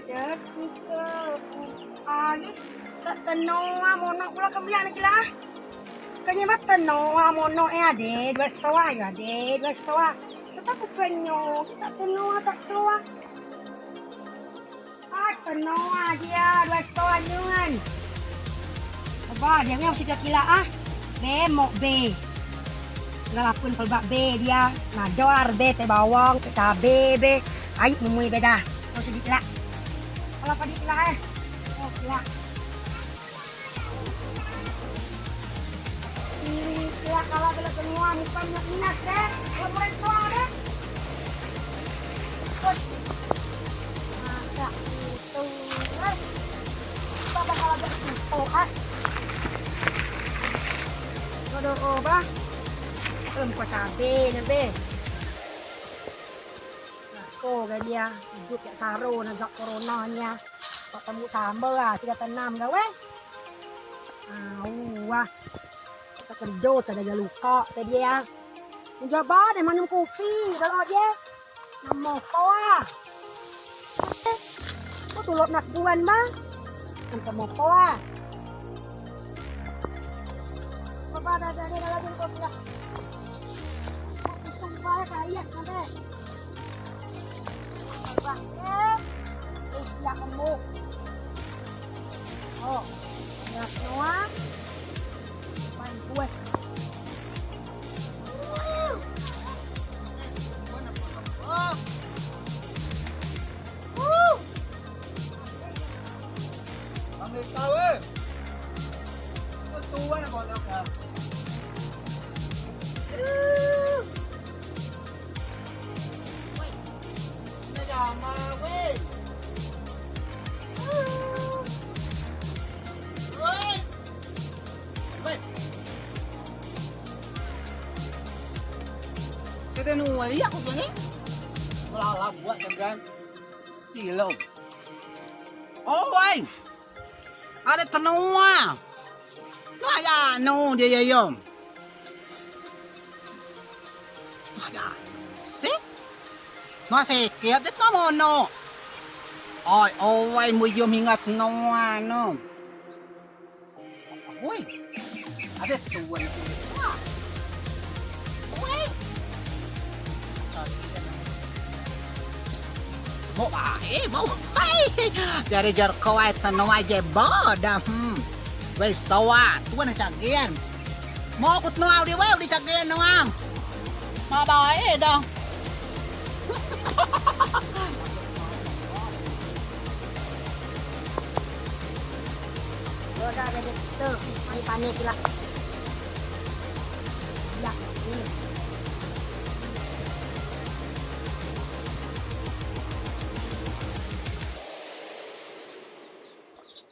Yes, Nika. Ni tak tenoa mono pula kembiak nak gila. Kanya mat tenoa mono ade, dua sawa ya ade, dua sawa. Tetap kenyo, tak tenoa tak sawa. Tenoa dia, dua sawa nyungan. Apa dia memang sika kila B mok B. Ngalapun pelbak B dia. Nah, doar B teh bawang, teh cabe B. Ayo nemui beda. Kau sedikit lah. Kalau pada kila oh kila. Kila kalau bela semua bukan minat deh. Kalau mulai tua deh. Terus. Nah, itu. Kita bakal ada itu Aduh, bah. Kau cabe ni be. Cô cái dia hidup kayak saru nak jok coronanya. Kok temu sambel jika tanam gawe. Wah. Kita kerja ada luka ke dia. Menjabat dia minum kopi kalau dia. Namo kau Kau tulok nak buan bang. Nanti mau kau Bapak ada dalam kopi lah. Sumpah kaya nanti. Lihat kamu. Oh, lihat semua. Main kue. Ambil tahu Tuan apa nak? Sama weh. Kita nuai aku tu ni. Kalau buat segan kilo. Oh weh. Ada tenua. Nah ya no dia yom. Ada. See? Nó sẽ kẹp đến nó mono. Ôi ôi mùi yum hingat noa no. Ui. Ada tuan. Ui. Mau mau. Dari jar kawai tanoa je boda. Wei sawa, tuan cagian. Mau kut noa di wei di cagian noang. Ma bae dong. Udah ada itu, mari panik lah. Ya, ini.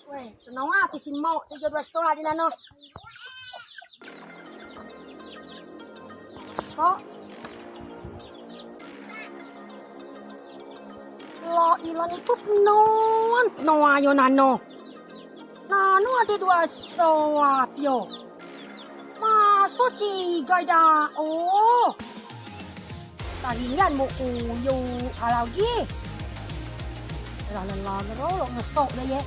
Weh, tenang ti si mau 32 setengah di nano. Kok? Lo ilan itu no ayo nano. Nano ada 2 soap yo. Masuk cigai dah. Oh. Taringan mo kuyo halagi. Lalan lo ngesok dah ye.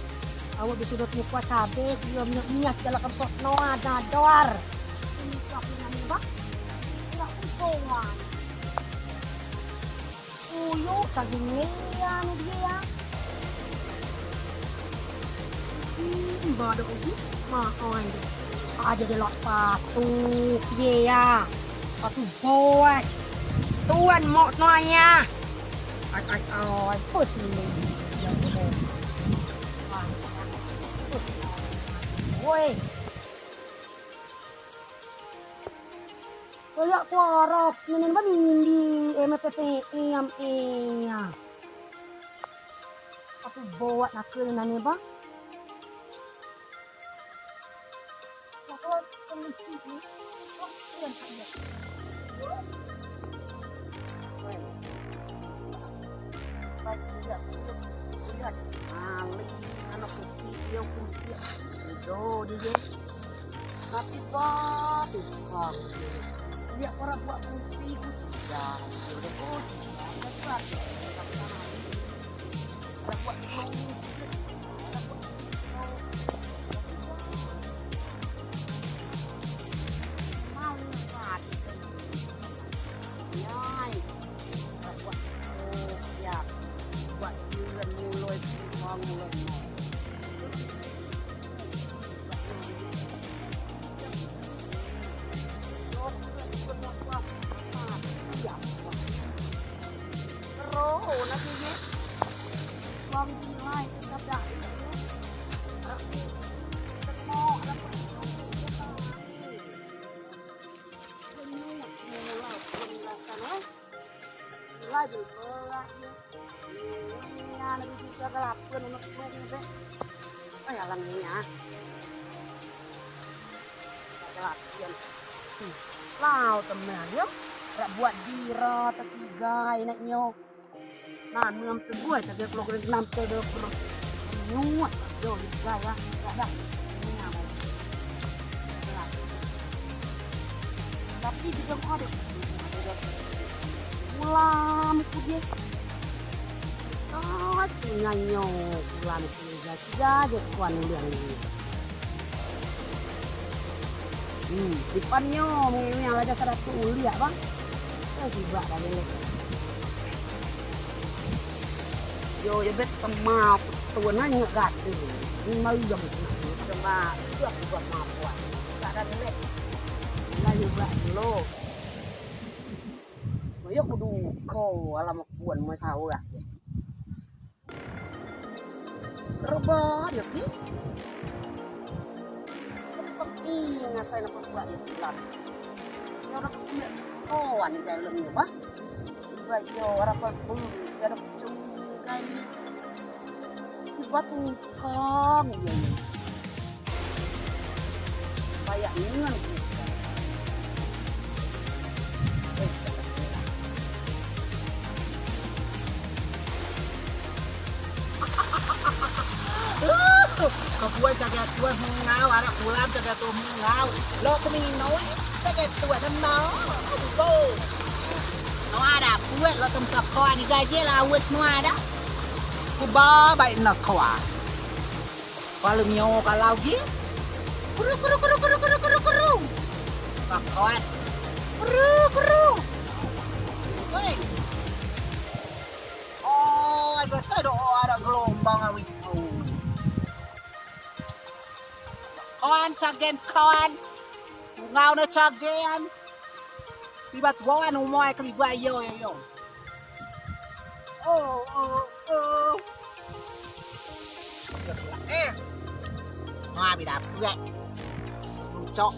Awak bisa dot muka cabe, dia niat dalam kapsok no ada doar. Ini tapi nani ba? Enggak usowan. Uyo caging ya ni dia. Baru lagi makan. Ada di los sepatu dia ya. Sepatu buat. Tuan mau noya. Ai pus ni. Yang mau. Woi. Kayak kuarap nenen ba di MPPE ya. Aku bawa nak ke nani ba? Aku pemici ni. Oh, yang kaya. Lihat. Ali anak putih dia pun siap. Itu dia. Tapi bagus kok. Lihat orang buat putih ya. Udah oh. Ada buat long di lai tetap dah. Temo ada lagi bola dia. Ini anak juga galapun untuk be. Ay alang niya. Galapun. Lao teman yo. Ra buat dira ta tigai nak nyo. Nan ngam tu gue tak ada program 6 tu dah nyuat yo gaya. Dah. Ini nama. Tapi juga ada ulam ku dia. Ah, nyanyo ulam ku dia dia kuan liang ni. Depannya mungkin yang ada 100 uliak bang. Juga dah lelek. Yo ya bet sama tuan nanya gat tu. Ni mau jam sama dia buat mapuan. Tak ada lelek. Lalu buat dulu. Yo kudu ko alam puan masawa. Robot ya ki. Penting ngasai nak buat itu lah. Ya orang kia kawan ni dalam ni apa? Buat yo orang pun segala macam kali. Buat tu kong ya. Kayak ni kan. Kabuan jaga tuan mengau, anak ulam jaga tuan mengau. Lo kami nói jaga tuan mau. Bo. Nó ada buat lo tem sakon ni gaje la wet no ada. Ku ba bai nak kwa. Kalau mio kalau gi. Kuru. Sakon. Kuru. Oi. Oh, agak tak ada gelombang awi. Kawan cagen kawan ngau na cagen bibat wawan umoy kali ba yo oh hoa bị đạp vậy lu chọ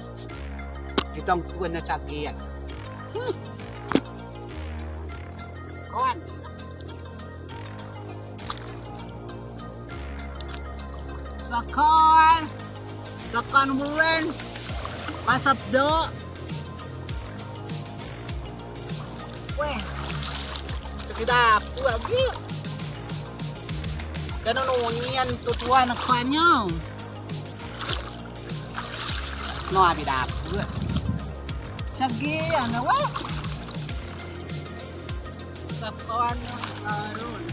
cái tông tuôn na cagen kawan sakon Sakan bulan pasap do. Weh. Sekedap tu lagi. Kena nunyian tutuan akannya. No abidap. Cagi ana weh. Sakan arun.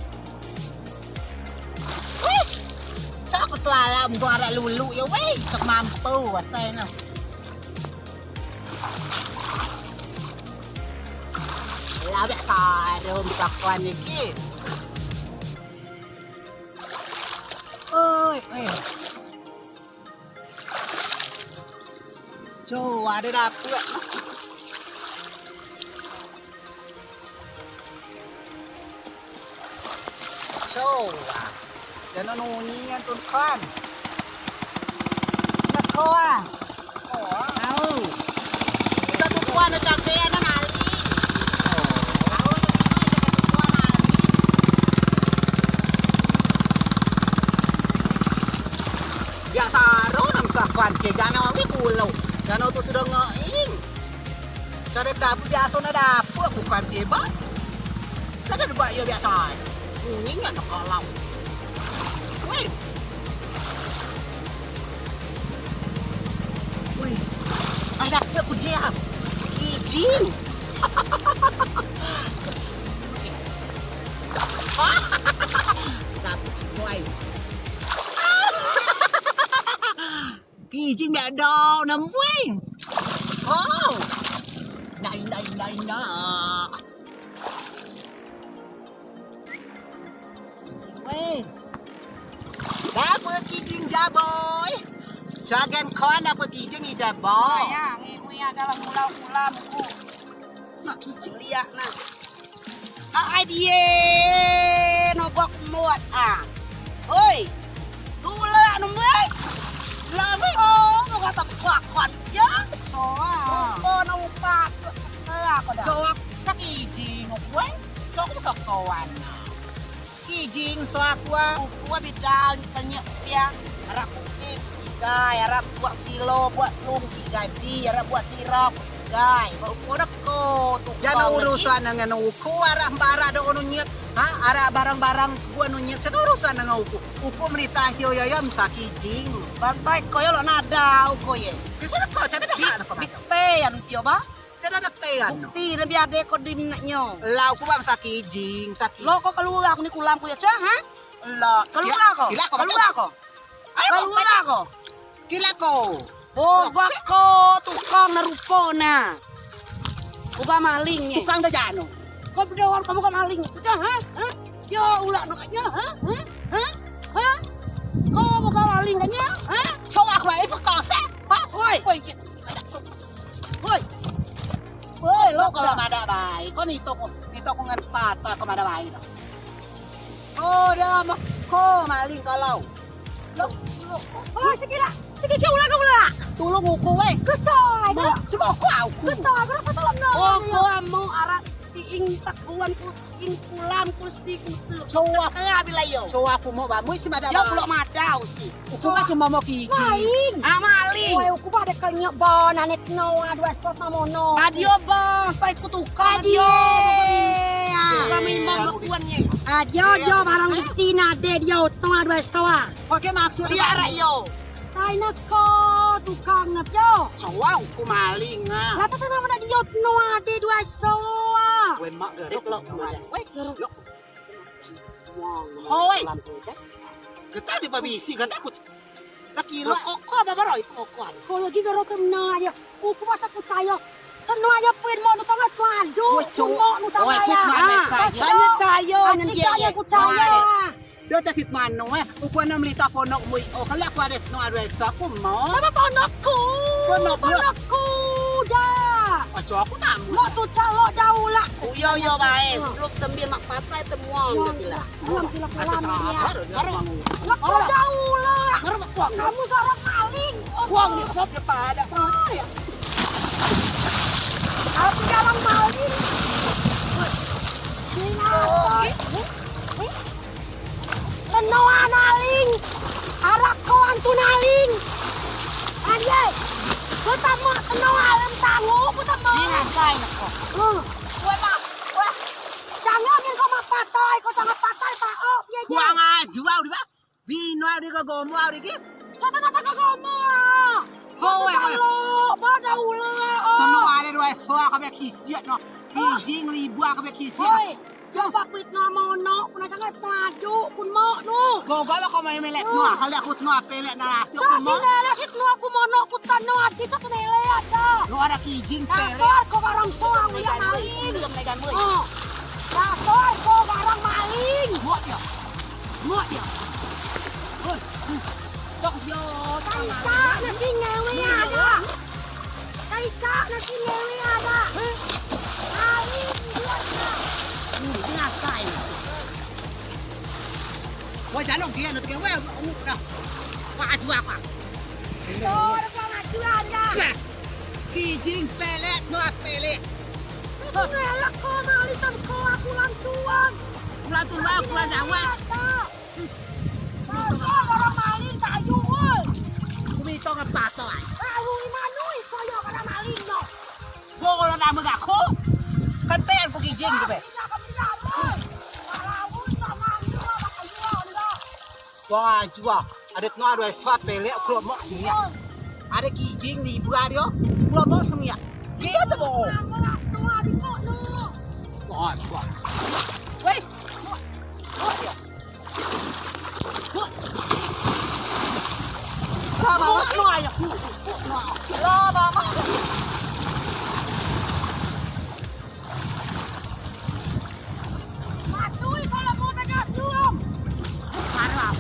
Aku telah untuk ada lulu ya weh tak mampu saya nak. Lah biasa ada berkawan ni ki. Oi. Jo ada dapur. Jo. Jangan nunyian tuan kan. Nak kawan. Tahu. Kita tu kawan nak cakean nak ali. Tahu tu kawan ali. Biasa ro nang sakan ke jangan awi pulau. Jangan tu sudah ngaing. Cari dapur biasa nak dapur bukan hebat. Saya dah buat ya biasa. Kuning nak kalam. Wih, ada apa aku dia? Izin. Dapat boy. Izin tak ada nampai. Oh. Nai. Wih. Dapat kijing jaboy. Jangan kawan dapat kijing jaboy. Ya, ngi agak mula-mula buku. Sak kijing liak nah. Ai dia no gok muat ah. sokawan. Kijing so aqua. Gua bidal tanya dia. Harap kupik cigai, harap buat silo, buat lung cigai di, harap buat dirok cigai. Bau kodok ko tu. Jangan urusan dengan uku arah bara do ono nyek. Ha, arah barang-barang gua nu nyek. Jangan urusan dengan uku. Uku merita hiyo yayam sa kijing. Bantai koyo lo nada uko ye. Kasi ko cada dah nak Bikte yan pio ba? Cada dah tean. Bukti na biade ko dim na nyo. Lau ku bang sa kijing, sa kijing. Lo ko keluar aku ni kulam ko ya cah ha? La. Keluar ako. Gila ko. Keluar ako. Keluar ako. Gila ko. Bogak ko tukang na rupo na. Uga maling ye. Tukang dah jano. Kau berdoa kamu kan maling. Cah ha? Ha? Yo ulah no kanya ha? Ha? Ha? Ha? Kau bukan maling kanya? Ha? Coba aku ai pakasa. Ha? Oi. Oi. Woi. Woi, Lo lo kalau ada baik, kau nito ko ngan patah ko ada baik. Oh, dah mah ko maling kalau. Lo Oh, sige ulah ka mula. tulong uku we. Gustoy. Mo, sumo ko aku. Gustoy, ko patulog no. Oh, kau mau arah diing takuan ku ing kulam kursi kutu. Coba Kaya bilayo. so aku mau ba, mo si madam. Yo pulau madau sih. Uku ka cuma mau kiki. Maling. Ah maling. Oy, ko ba de kanya ba nanet no adwa stop mamono. Adio bang, saya kutukar Adio. Kami mau kuannya. Adio yo barang bukti na de yo to adwa stop. Pakai maksud Dia arah yo. Tay na ko tukang na yo. Coba uku maling ah. Lata na mana di yo no ade dwa stop. We mak garuk lo. Weh, Lo. Hoi. Kita di babisi, kata aku. Laki lo. kok apa baroy pokoknya. Ko lagi garo kem na dia. Ku ba sa putayo. Tanwa ya puen mo no tanga tuan. Du. Mo no tanga ya. Saya cayo Anjing ku caya. Do ta sit mano uku na mlita ponok mo. O kala ko adet no adresa ko mo. Sama ponokku. Ponokku dah. Aco aku na mo. Mo tu calo daula. Yo yo bae, sebelum tembir mak patai temuang dia bilang. Belum sila Asa kulam dia. sabar dia. Mo daula. Ngarep kuang. Kamu seorang maling. Kuang dia Sok ya pada. Aku jalan maling. Sina. Tenoa naling. Arak kawan tu naling. Anje. Kau tak mau tenoa lem tangu, kau tak mau. Dia ngasai nak kok. Wah. Jangan yang kau patai, kau jangan patai pak. Oh, iya iya. Kuang ah jual di ba. Bino di ka gomo di ki. Jangan kamu. Hoi hoi. Pada ulah. Tono ada dua soa ka be kisiat no. Kijing libu ka be kisiat. Hoi. Coba quit nama no, kuna jangan tadu kun mo no. Go ga ko may melet no. Kala ko no pelet na ati ko Kasi mo. nalasit no aku mono kutan no adi sa tumele ada. No ada kijing pelet. Dasar ko barang soang udah maling. Belum megan meuy. Oh. Dasar ko barang maling. Muat dia. Muat dia. Dok yo. Kaica na si ngewe ada. Kaica na si ngewe ada. Maling dia. Dia ngasai. Wah jalong kia no ke we na. Wa aju apa. Oh, ada pengajuan dah. Kijing pelet no pelet. Ngelak ko malitan ko aku lantuan. Kulan tu wa kulan jawa. Dasar barang maling tak ayu oi. Kumi to ka pato ai. Ayu imanui koyo kana maling no. Wo lo na mga ko. Kanten ko kijing ko be. Wah jua. Adet no ado swat pelet ko mo semia. Ada kijing libu adio. Ko mo semia. Kia to bo. Wah jua. Wei. Lo ba ma? Lo ba ma? Matui kalau mau tanya suam. Parah.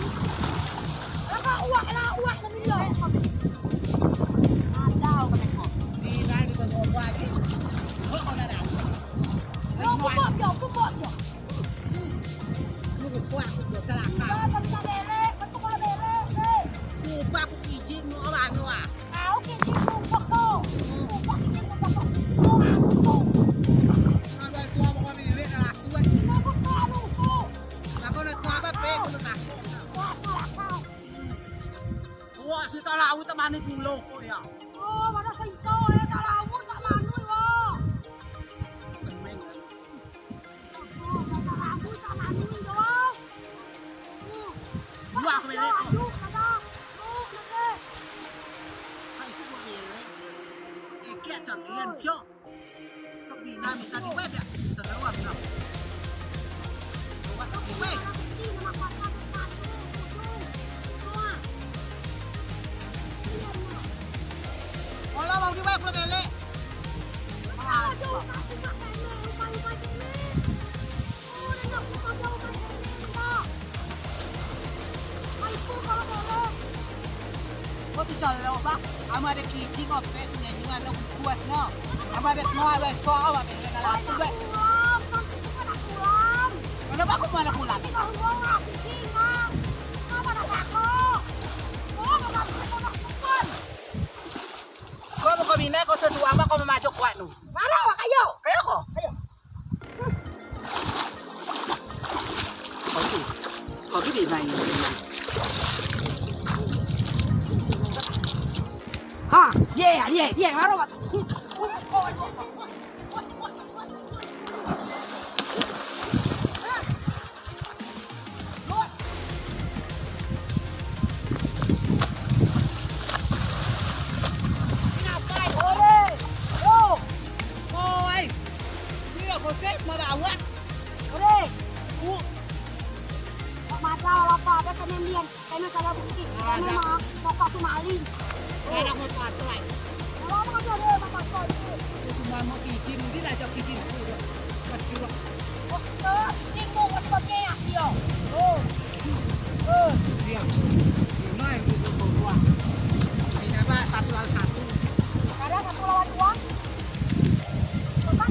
Lah uak na milo. Adau kan kok. Di rai di ko wa ki. Wo ko na da. Yo kumot yo. Lu ko wa ko celaka. Yo kami bere, betul kalau bere. Ku pa ko kijing no ba no ah. Aku kecil pokok. si tahu teman itu lo kok ya. Oh, mana sa iso eh tak lawu tak manui wo. Kening. Oh, tak lawu tak manui do. Dua ke bele kok. Aduh, kada. Oh, nade. Hai itu gua bele. Kia cagian kyo. Cok di nami tadi web ya. Serawak no. Coba di web. Kalau mau di web lo bele. Kok dicalo ba? Ama ada kiji ngope nyanyi ngano kuas no. Ama ada noa we soal ba bele na lapu we. Wala ba ko mana kulat? Kau mau kami naik kau sesuatu apa kau memacok kuat nu? Marah kayo. Kayak kok? Kau gini main. Ha, yeah, marah. Ôi, dia kau sih mau awat. Ore, masalah apa ada kenemian, kena kada bukti, kena mah pokok tu maling. Anak mau patoi. Kalau apa kau ada apa kau itu? Itu cuma mau kijin, dia lah jauh kijin tu dah. Kecil. Oh, cingmu masih pakai ya dia. Dia. Main itu dua. Ini apa? Satu lawan satu. Sekarang 1 lawan 2.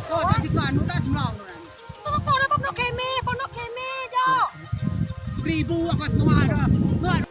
Kau tak si panu tak jumlah orang. Kau dapat pondok keme dah. 1000 aku nuara. Nuara.